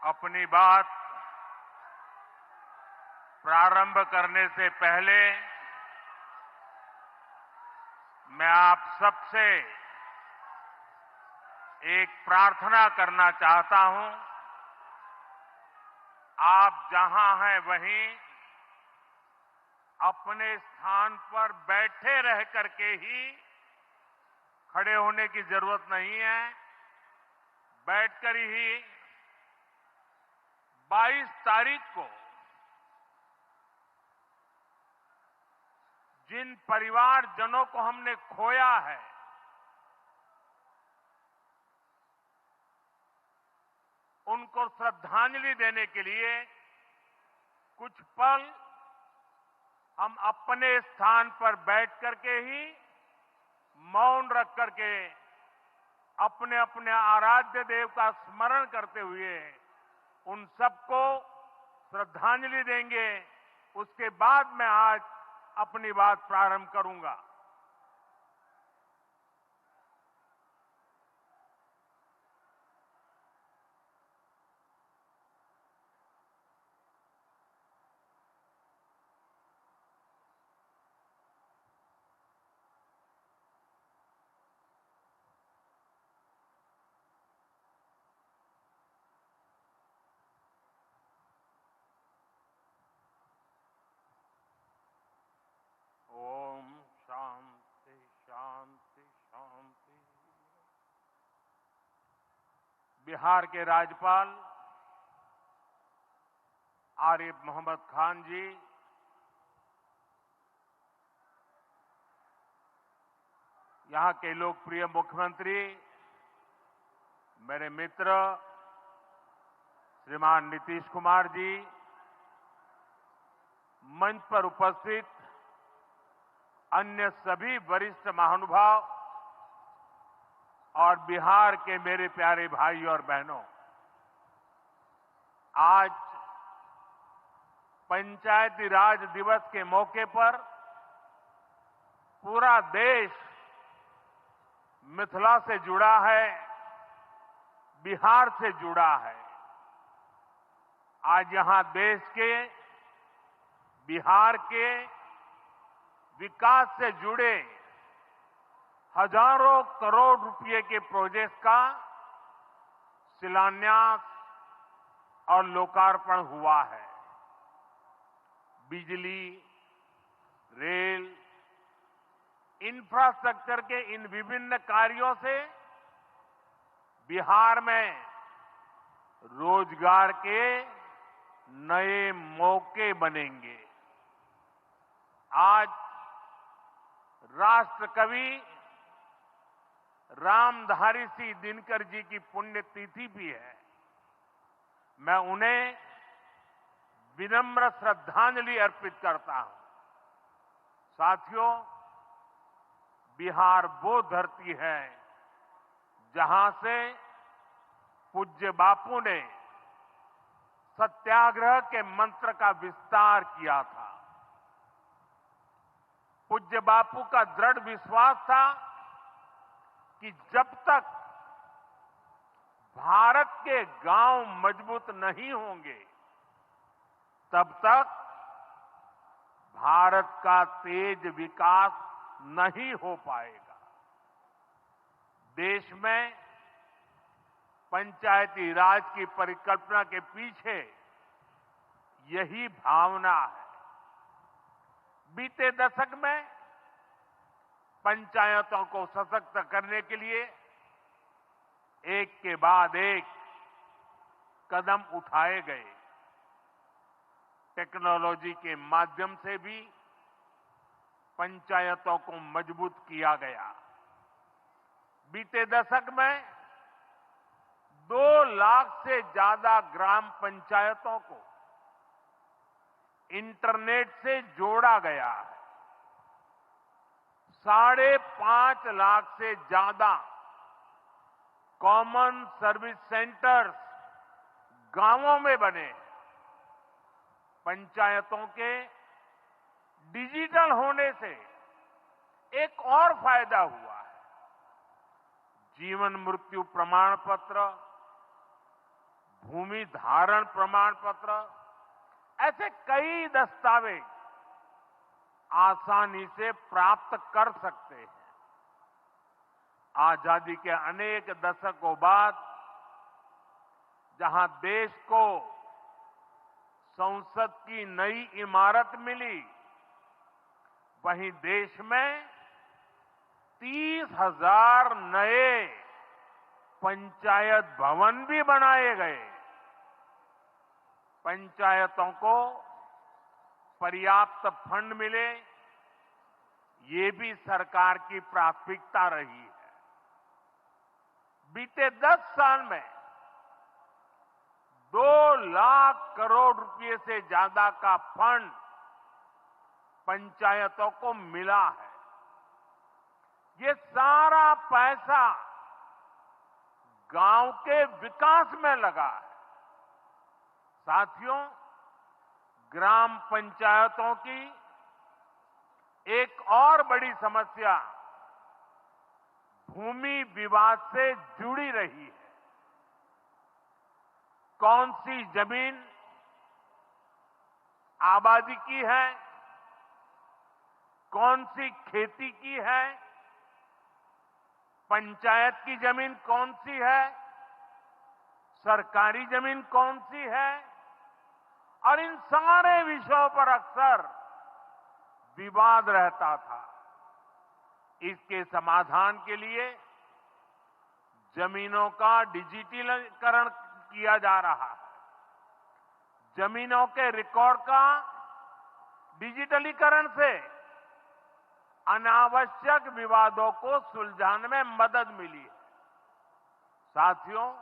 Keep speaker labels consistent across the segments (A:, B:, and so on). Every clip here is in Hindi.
A: अपनी बात प्रारंभ करने से पहले मैं आप सबसे एक प्रार्थना करना चाहता हूं। आप जहां हैं वहीं अपने स्थान पर बैठे रह करके ही खड़े होने की जरूरत नहीं है। बैठकर ही 22 तारीख को जिन परिवारजनों को हमने खोया है, उनको श्रद्धांजलि देने के लिए कुछ पल हम अपने स्थान पर बैठ करके ही मौन रख करके अपने अपने आराध्य देव का स्मरण करते हुए उन सबको श्रद्धांजलि देंगे। उसके बाद मैं आज अपनी बात प्रारंभ करूंगा। ओम शांति शांति शांति। बिहार के राज्यपाल आरिफ मोहम्मद खान जी, यहां के लोकप्रिय मुख्यमंत्री मेरे मित्र श्रीमान नीतीश कुमार जी, मंच पर उपस्थित अन्य सभी वरिष्ठ महानुभाव और बिहार के मेरे प्यारे भाई और बहनों, आज पंचायती राज दिवस के मौके पर पूरा देश मिथिला से जुड़ा है, बिहार से जुड़ा है। आज यहां देश के, बिहार के विकास से जुड़े हजारों करोड़ रुपए के प्रोजेक्ट का शिलान्यास और लोकार्पण हुआ है। बिजली, रेल, इंफ्रास्ट्रक्चर के इन विभिन्न कार्यों से बिहार में रोजगार के नए मौके बनेंगे। आज राष्ट्र कवि रामधारी सिंह दिनकर जी की पुण्यतिथि भी है। मैं उन्हें विनम्र श्रद्धांजलि अर्पित करता हूं। साथियों, बिहार वो धरती है जहां से पूज्य बापू ने सत्याग्रह के मंत्र का विस्तार किया था। पूज्य बापू का दृढ़ विश्वास था कि जब तक भारत के गांव मजबूत नहीं होंगे, तब तक भारत का तेज विकास नहीं हो पाएगा। देश में पंचायती राज की परिकल्पना के पीछे यही भावना है। बीते दशक में पंचायतों को सशक्त करने के लिए एक के बाद एक कदम उठाए गए। टेक्नोलॉजी के माध्यम से भी पंचायतों को मजबूत किया गया। बीते दशक में 2 लाख से ज्यादा ग्राम पंचायतों को इंटरनेट से जोड़ा गया है। 5.5 लाख से ज्यादा कॉमन सर्विस सेंटर्स गांवों में बने। पंचायतों के डिजिटल होने से एक और फायदा हुआ है। जीवन मृत्यु प्रमाण पत्र, भूमि धारण प्रमाण पत्र, ऐसे कई दस्तावेज आसानी से प्राप्त कर सकते हैं। आजादी के अनेक दशकों बाद जहां देश को संसद की नई इमारत मिली, वहीं देश में 30,000 नए पंचायत भवन भी बनाए गए। पंचायतों को पर्याप्त फंड मिले, ये भी सरकार की प्राथमिकता रही है। बीते 10 साल में 2 लाख करोड़ रुपए से ज्यादा का फंड पंचायतों को मिला है। ये सारा पैसा गांव के विकास में लगा है। साथियों, ग्राम पंचायतों की एक और बड़ी समस्या भूमि विवाद से जुड़ी रही है। कौन सी जमीन आबादी की है, कौन सी खेती की है, पंचायत की जमीन कौन सी है, सरकारी जमीन कौन सी है, और इन सारे विषयों पर अक्सर विवाद रहता था। इसके समाधान के लिए जमीनों का डिजिटलीकरण किया जा रहा है। जमीनों के रिकॉर्ड का डिजिटलीकरण से अनावश्यक विवादों को सुलझाने में मदद मिली है। साथियों,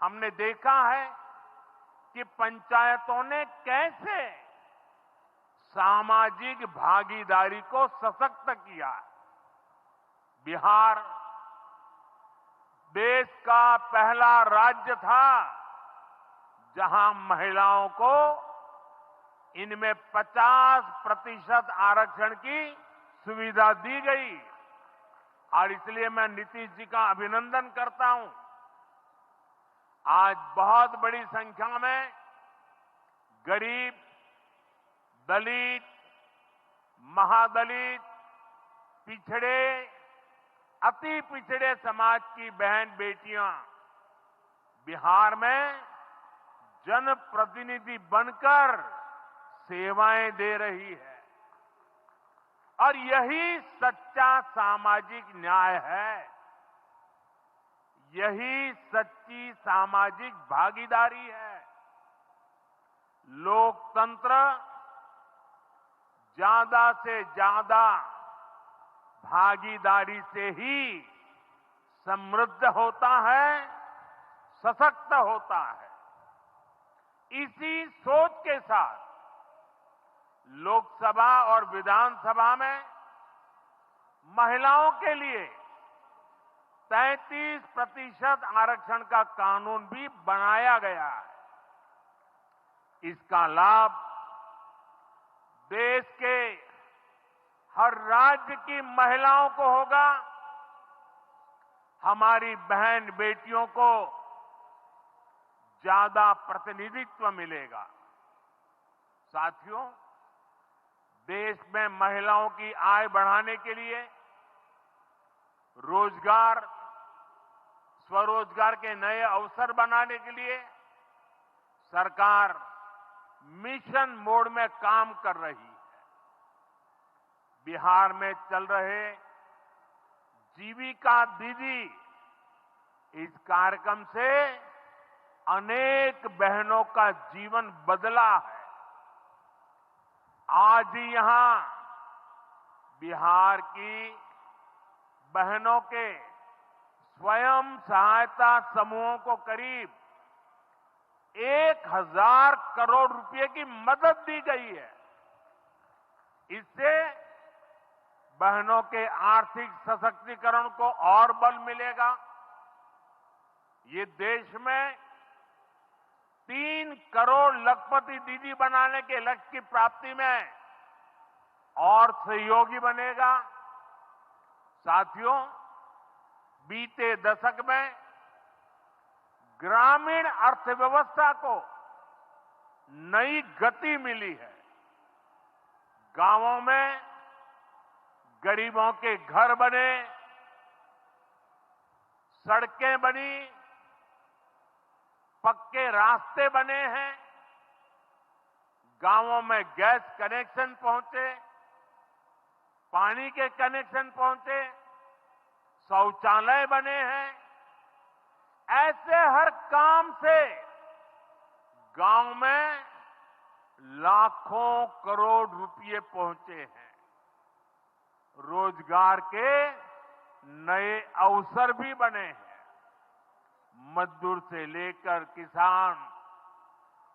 A: हमने देखा है कि पंचायतों ने कैसे सामाजिक भागीदारी को सशक्त किया। बिहार देश का पहला राज्य था जहां महिलाओं को इनमें 50% आरक्षण की सुविधा दी गई, और इसलिए मैं नीतीश जी का अभिनंदन करता हूं। आज बहुत बड़ी संख्या में गरीब, दलित, महादलित, पिछड़े, अति पिछड़े समाज की बहन बेटियां बिहार में जनप्रतिनिधि बनकर सेवाएं दे रही है, और यही सच्चा सामाजिक न्याय है। यही सच्ची सामाजिक भागीदारी है। लोकतंत्र ज्यादा से ज्यादा भागीदारी से ही समृद्ध होता है, सशक्त होता है। इसी सोच के साथ लोकसभा और विधानसभा में महिलाओं के लिए 33% आरक्षण का कानून भी बनाया गया है। इसका लाभ देश के हर राज्य की महिलाओं को होगा। हमारी बहन बेटियों को ज्यादा प्रतिनिधित्व मिलेगा। साथियों, देश में महिलाओं की आय बढ़ाने के लिए रोजगार, स्वरोजगार के नए अवसर बनाने के लिए सरकार मिशन मोड में काम कर रही है। बिहार में चल रहे जीविका दीदी इस कार्यक्रम से अनेक बहनों का जीवन बदला है। आज ही यहां बिहार की बहनों के स्वयं सहायता समूहों को करीब 1,000 करोड़ रुपए की मदद दी गई है। इससे बहनों के आर्थिक सशक्तिकरण को और बल मिलेगा। ये देश में 3 करोड़ लखपति दीदी बनाने के लक्ष्य की प्राप्ति में और सहयोगी बनेगा। साथियों, बीते दशक में ग्रामीण अर्थव्यवस्था को नई गति मिली है। गांवों में गरीबों के घर बने, सड़कें बनी, पक्के रास्ते बने हैं, गांवों में गैस कनेक्शन पहुंचे, पानी के कनेक्शन पहुंचे, शौचालय बने हैं। ऐसे हर काम से गांव में लाखों करोड़ रुपए पहुंचे हैं। रोजगार के नए अवसर भी बने हैं। मजदूर से लेकर किसान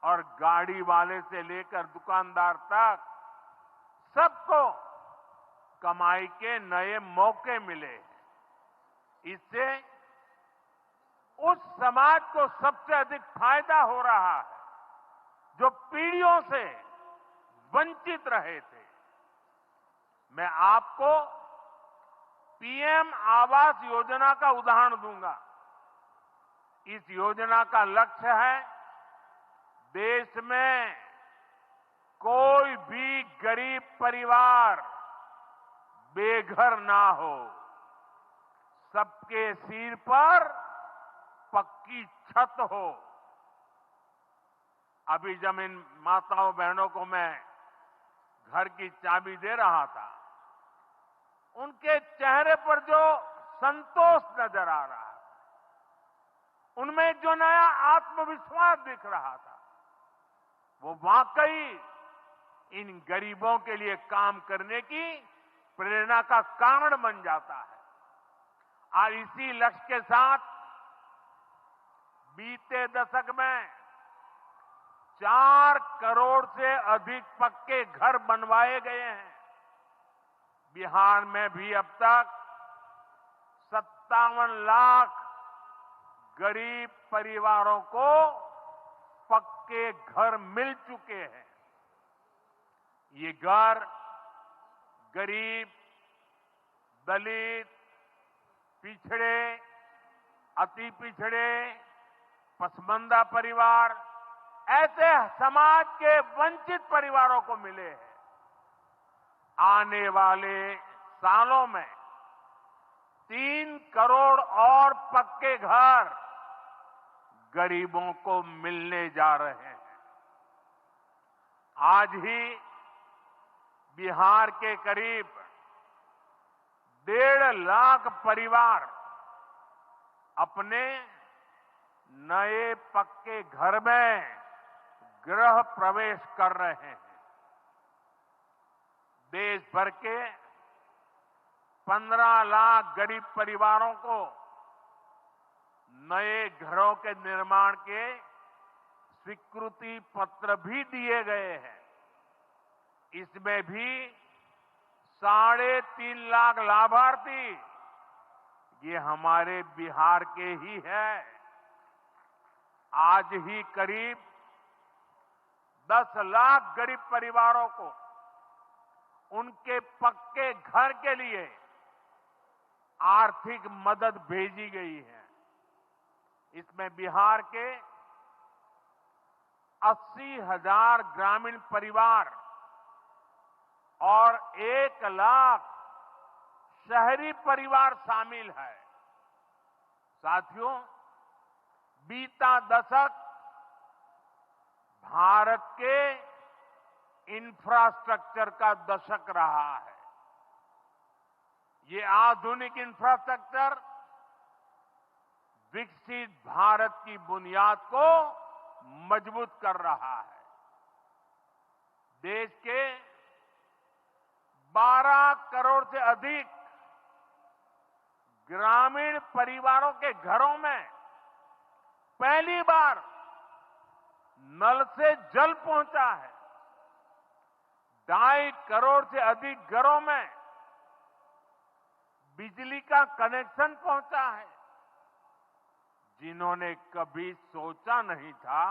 A: और गाड़ी वाले से लेकर दुकानदार तक सबको कमाई के नए मौके मिले हैं। इससे उस समाज को सबसे अधिक फायदा हो रहा है जो पीढ़ियों से वंचित रहे थे। मैं आपको पीएम आवास योजना का उदाहरण दूंगा। इस योजना का लक्ष्य है देश में कोई भी गरीब परिवार बेघर ना हो, सबके सिर पर पक्की छत हो। अभी जब इन माताओं बहनों को मैं घर की चाबी दे रहा था, उनके चेहरे पर जो संतोष नजर आ रहा था, उनमें जो नया आत्मविश्वास दिख रहा था, वो वाकई इन गरीबों के लिए काम करने की प्रेरणा का कारण बन जाता है। और इसी लक्ष्य के साथ बीते दशक में 4 करोड़ से अधिक पक्के घर बनवाए गए हैं। बिहार में भी अब तक 57 लाख गरीब परिवारों को पक्के घर मिल चुके हैं। ये घर गरीब, दलित, पिछड़े, अति पिछड़े, पसमानदा परिवार, ऐसे समाज के वंचित परिवारों को मिले हैं। आने वाले सालों में 3 करोड़ और पक्के घर गरीबों को मिलने जा रहे हैं। आज ही बिहार के करीब 1.5 लाख परिवार अपने नए पक्के घर में गृह प्रवेश कर रहे हैं। देश भर के 15 लाख गरीब परिवारों को नए घरों के निर्माण के स्वीकृति पत्र भी दिए गए हैं। इसमें भी 3.5 लाख लाभार्थी ये हमारे बिहार के ही हैं। आज ही करीब 10 लाख गरीब परिवारों को उनके पक्के घर के लिए आर्थिक मदद भेजी गई है। इसमें बिहार के 80,000 ग्रामीण परिवार और 1 लाख शहरी परिवार शामिल है। साथियों, बीता दशक भारत के इंफ्रास्ट्रक्चर का दशक रहा है। ये आधुनिक इंफ्रास्ट्रक्चर विकसित भारत की बुनियाद को मजबूत कर रहा है। देश के 12 करोड़ से अधिक ग्रामीण परिवारों के घरों में पहली बार नल से जल पहुंचा है। 2.5 करोड़ से अधिक घरों में बिजली का कनेक्शन पहुंचा है। जिन्होंने कभी सोचा नहीं था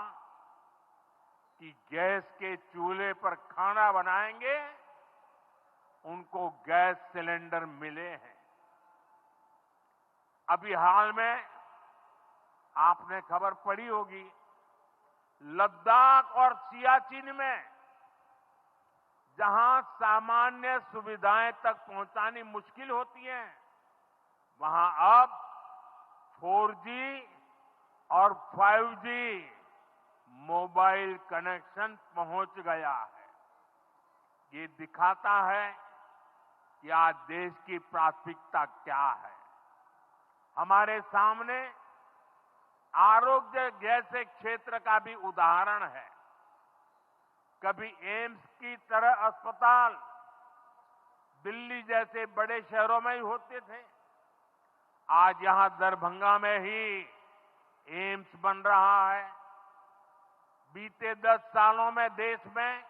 A: कि गैस के चूल्हे पर खाना बनाएंगे, उनको गैस सिलेंडर मिले हैं। अभी हाल में आपने खबर पढ़ी होगी, लद्दाख और सियाचिन में जहां सामान्य सुविधाएं तक पहुंचानी मुश्किल होती है, वहां अब 4G और 5G मोबाइल कनेक्शन पहुंच गया है। ये दिखाता है कि आज देश की प्राथमिकता क्या है। हमारे सामने आरोग्य जैसे क्षेत्र का भी उदाहरण है। कभी एम्स की तरह अस्पताल दिल्ली जैसे बड़े शहरों में ही होते थे, आज यहां दरभंगा में ही एम्स बन रहा है। बीते 10 सालों में देश में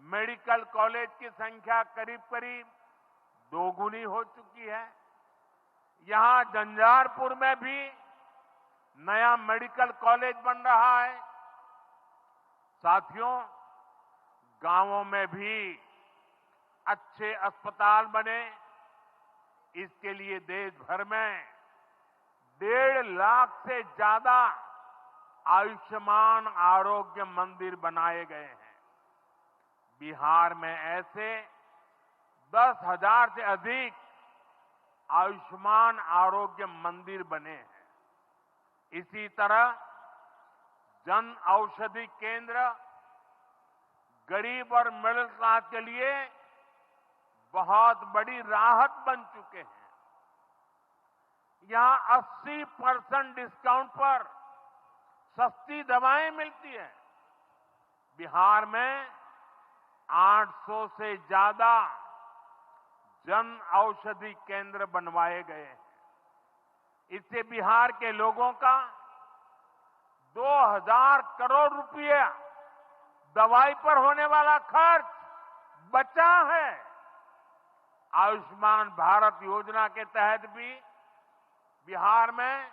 A: मेडिकल कॉलेज की संख्या करीब करीब दोगुनी हो चुकी है। यहां झंझारपुर में भी नया मेडिकल कॉलेज बन रहा है। साथियों, गांवों में भी अच्छे अस्पताल बने, इसके लिए देश भर में 1.5 लाख से ज्यादा आयुष्मान आरोग्य मंदिर बनाए गए हैं। बिहार में ऐसे 10,000 से अधिक आयुष्मान आरोग्य मंदिर बने हैं। इसी तरह जन औषधि केंद्र गरीब और मिडिल क्लास के लिए बहुत बड़ी राहत बन चुके हैं। यहां 80% डिस्काउंट पर सस्ती दवाएं मिलती हैं। बिहार में 800 से ज्यादा जन औषधि केंद्र बनवाए गए हैं। इससे बिहार के लोगों का 2,000 करोड़ रुपया दवाई पर होने वाला खर्च बचा है। आयुष्मान भारत योजना के तहत भी बिहार में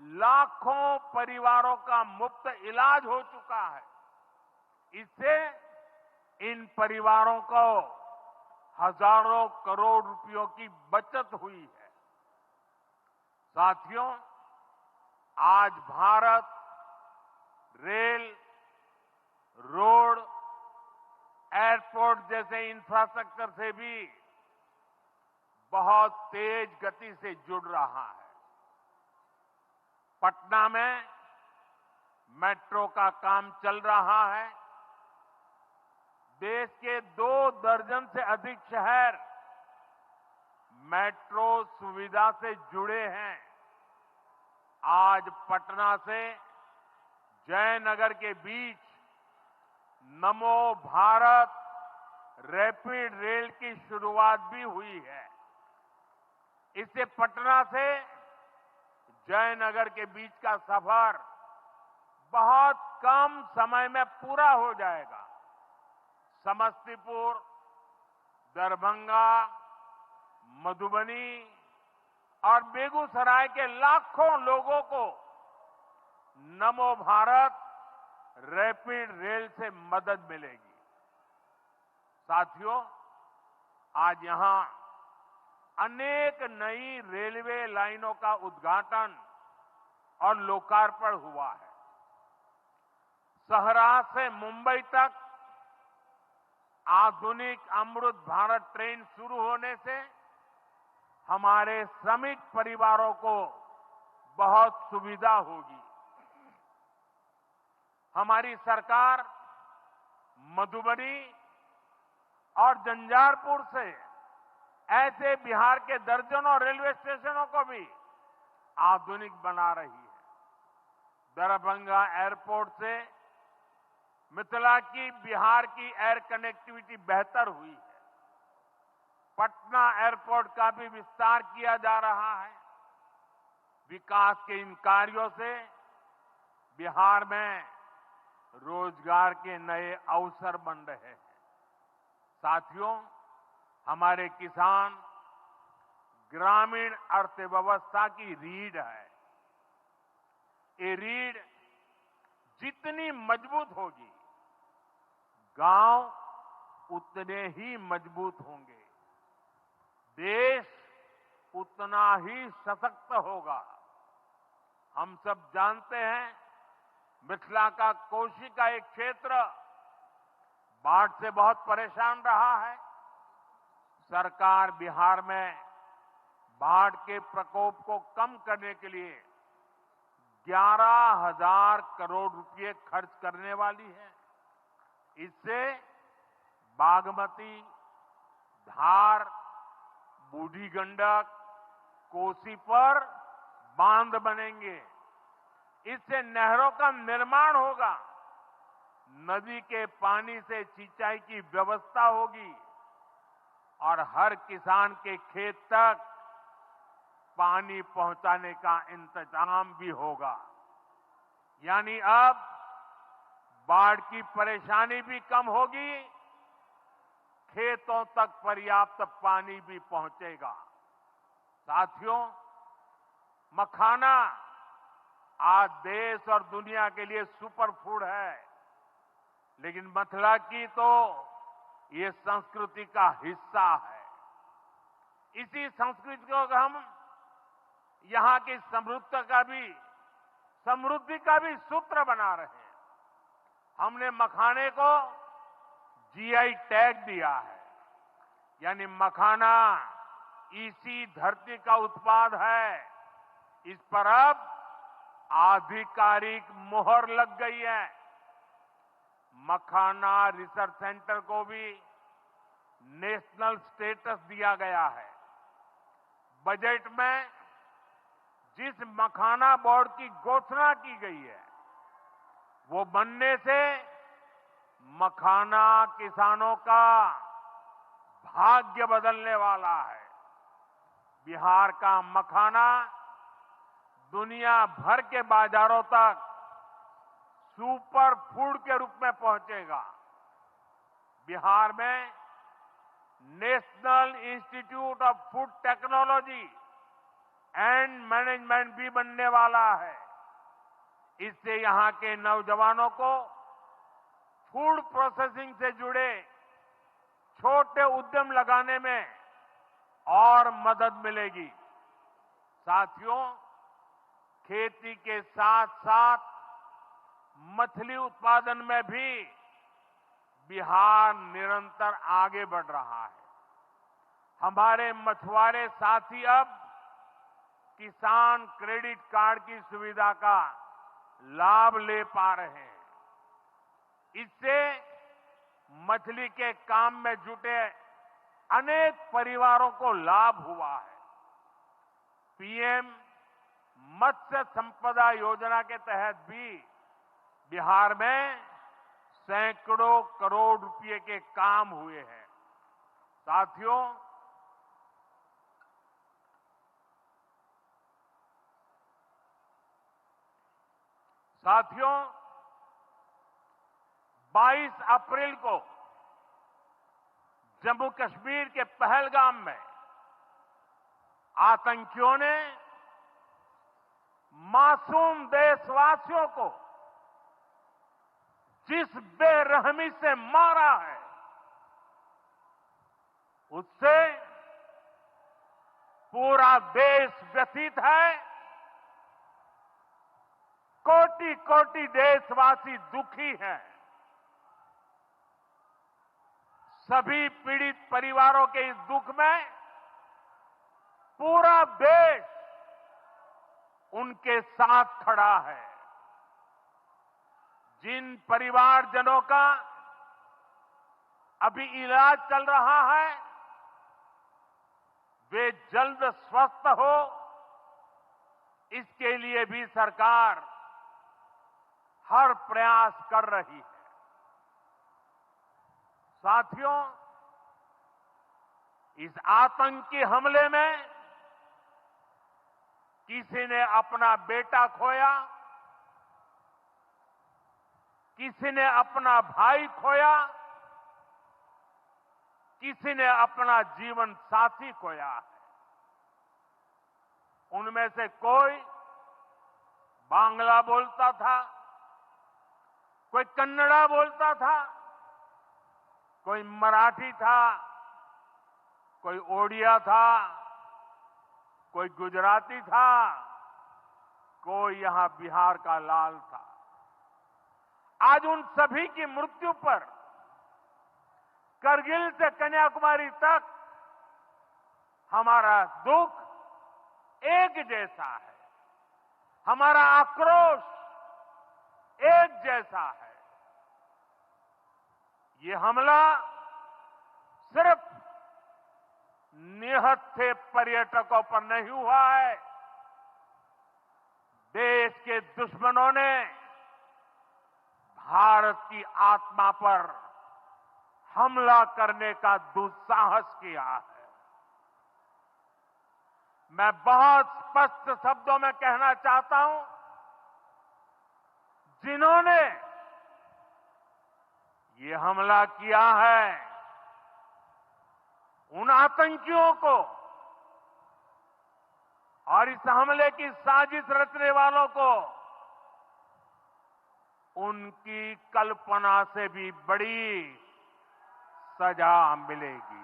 A: लाखों परिवारों का मुफ्त इलाज हो चुका है। इससे इन परिवारों को हजारों करोड़ रुपयों की बचत हुई है। साथियों, आज भारत रेल, रोड, एयरपोर्ट जैसे इंफ्रास्ट्रक्चर से भी बहुत तेज गति से जुड़ रहा है। पटना में मेट्रो का काम चल रहा है। देश के 2 दर्जन से अधिक शहर मेट्रो सुविधा से जुड़े हैं। आज पटना से जयनगर के बीच नमो भारत रैपिड रेल की शुरुआत भी हुई है। इससे पटना से जयनगर के बीच का सफर बहुत कम समय में पूरा हो जाएगा। समस्तीपुर, दरभंगा, मधुबनी और बेगूसराय के लाखों लोगों को नमो भारत रैपिड रेल से मदद मिलेगी। साथियों, आज यहां अनेक नई रेलवे लाइनों का उद्घाटन और लोकार्पण हुआ है। सहरा से मुंबई तक आधुनिक अमृत भारत ट्रेन शुरू होने से हमारे श्रमिक परिवारों को बहुत सुविधा होगी। हमारी सरकार मधुबनी और झंझारपुर से ऐसे बिहार के दर्जनों रेलवे स्टेशनों को भी आधुनिक बना रही है। दरभंगा एयरपोर्ट से मिथिला की बिहार की एयर कनेक्टिविटी बेहतर हुई है। पटना एयरपोर्ट का भी विस्तार किया जा रहा है। विकास के इन कार्यों से बिहार में रोजगार के नए अवसर बन रहे हैं। साथियों, हमारे किसान ग्रामीण अर्थव्यवस्था की रीढ़ है। ये रीढ़ जितनी मजबूत होगी, गांव उतने ही मजबूत होंगे, देश उतना ही सशक्त होगा। हम सब जानते हैं, मिथिला का कोशी का एक क्षेत्र बाढ़ से बहुत परेशान रहा है। सरकार बिहार में बाढ़ के प्रकोप को कम करने के लिए 11,000 करोड़ रुपए खर्च करने वाली है। इससे बागमती, धार, बूढ़ी गंडक, कोसी पर बांध बनेंगे। इससे नहरों का निर्माण होगा, नदी के पानी से सिंचाई की व्यवस्था होगी और हर किसान के खेत तक पानी पहुंचाने का इंतजाम भी होगा। यानी अब बाढ़ की परेशानी भी कम होगी, खेतों तक पर्याप्त पानी भी पहुंचेगा। साथियों, मखाना आज देश और दुनिया के लिए सुपर फूड है, लेकिन मिथिला की तो ये संस्कृति का हिस्सा है। इसी संस्कृति को हम यहां की समृद्धि का भी सूत्र बना रहे हैं। हमने मखाने को जीआई टैग दिया है, यानी मखाना इसी धरती का उत्पाद है। इस पर अब आधिकारिक मोहर लग गई है। मखाना रिसर्च सेंटर को भी नेशनल स्टेटस दिया गया है। बजट में जिस मखाना बोर्ड की घोषणा की गई है, वो बनने से मखाना किसानों का भाग्य बदलने वाला है। बिहार का मखाना दुनिया भर के बाजारों तक सुपर फूड के रूप में पहुंचेगा। बिहार में national institute of food technology and management भी बनने वाला है। इससे यहां के नौजवानों को फूड प्रोसेसिंग से जुड़े छोटे उद्यम लगाने में और मदद मिलेगी। साथियों, खेती के साथ साथ मछली उत्पादन में भी बिहार निरंतर आगे बढ़ रहा है। हमारे मछुआरे साथी अब किसान क्रेडिट कार्ड की सुविधा का लाभ ले पा रहे हैं। इससे मछली के काम में जुटे अनेक परिवारों को लाभ हुआ है। पीएम मत्स्य संपदा योजना के तहत भी बिहार में सैकड़ों करोड़ रुपए के काम हुए हैं। साथियों, 22 अप्रैल को जम्मू कश्मीर के पहलगाम में आतंकियों ने मासूम देशवासियों को जिस बेरहमी से मारा है, उससे पूरा देश व्यथित है। कोटि कोटि देशवासी दुखी हैं। सभी पीड़ित परिवारों के इस दुख में पूरा देश उनके साथ खड़ा है। जिन परिवारजनों का अभी इलाज चल रहा है, वे जल्द स्वस्थ हो, इसके लिए भी सरकार हर प्रयास कर रही है। साथियों, इस आतंकी हमले में किसी ने अपना बेटा खोया, किसी ने अपना भाई खोया, किसी ने अपना जीवन साथी खोया है। उनमें से कोई बांग्ला बोलता था, कोई कन्नड़ा बोलता था, कोई मराठी था, कोई ओडिया था, कोई गुजराती था, कोई यहां बिहार का लाल था। आज उन सभी की मृत्यु पर करगिल से कन्याकुमारी तक हमारा दुख एक जैसा है, हमारा आक्रोश एक जैसा है। ये हमला सिर्फ निहत्थे पर्यटकों पर नहीं हुआ है, देश के दुश्मनों ने भारत की आत्मा पर हमला करने का दुस्साहस किया है। मैं बहुत स्पष्ट शब्दों में कहना चाहता हूं, जिन्होंने ये हमला किया है, उन आतंकियों को और इस हमले की साजिश रचने वालों को उनकी कल्पना से भी बड़ी सजा मिलेगी।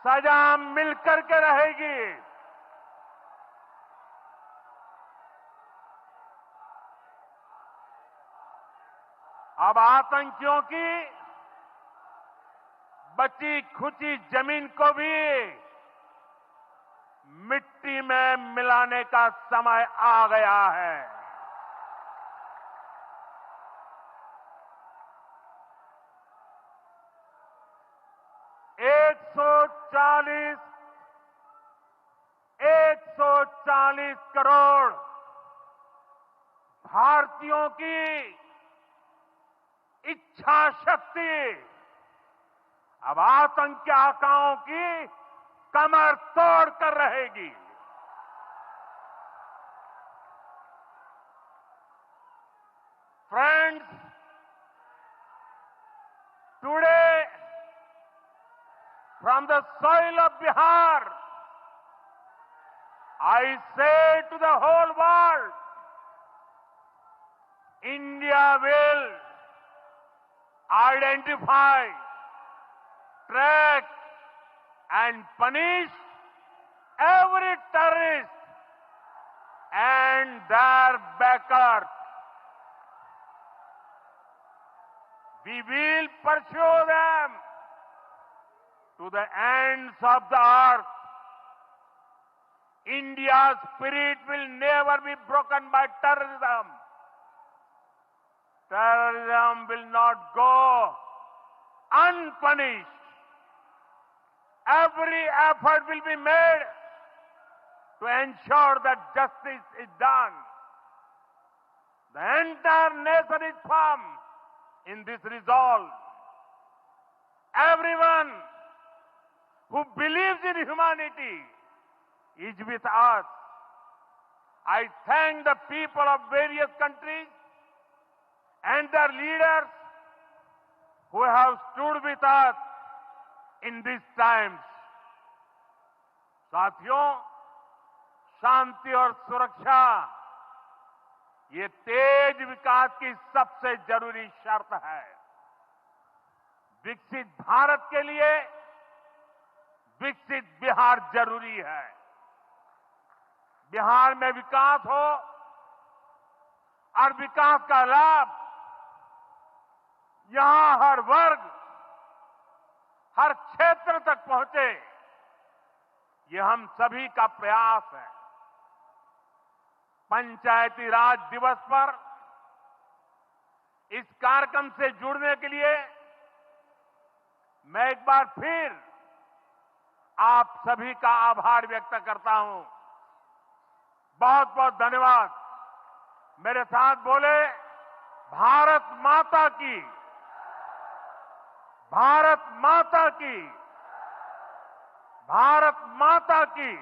A: सजा मिलकर के रहेगी। अब आतंकियों की बची खुची जमीन को भी मिट्टी में मिलाने का समय आ गया है। एक सौ चालीस करोड़ भारतीयों की इच्छा शक्ति अब आतंकी आकाओं की कमर तोड़ कर रहेगी। Friends, today from the soil of Bihar, I say to the whole world, India will identify, track and punish every terrorist and their backers. We will pursue them to the ends of the earth. India's spirit will never be broken by terrorism. Terrorism will not go unpunished. Every effort will be made to ensure that justice is done. The entire nation is firm in this resolve. Everyone who believes in humanity is with us. I thank the people of various countries and their leaders who have stood with us in these times. साथियों, शांति और सुरक्षा ये तेज विकास की सबसे जरूरी शर्त है। विकसित भारत के लिए विकसित बिहार जरूरी है। बिहार में विकास हो और विकास का लाभ यहां हर वर्ग, हर क्षेत्र तक पहुंचे, ये हम सभी का प्रयास है। पंचायती राज दिवस पर इस कार्यक्रम से जुड़ने के लिए मैं एक बार फिर आप सभी का आभार व्यक्त करता हूं। बहुत बहुत धन्यवाद। मेरे साथ बोले, भारत माता की, भारत माता की, भारत माता की।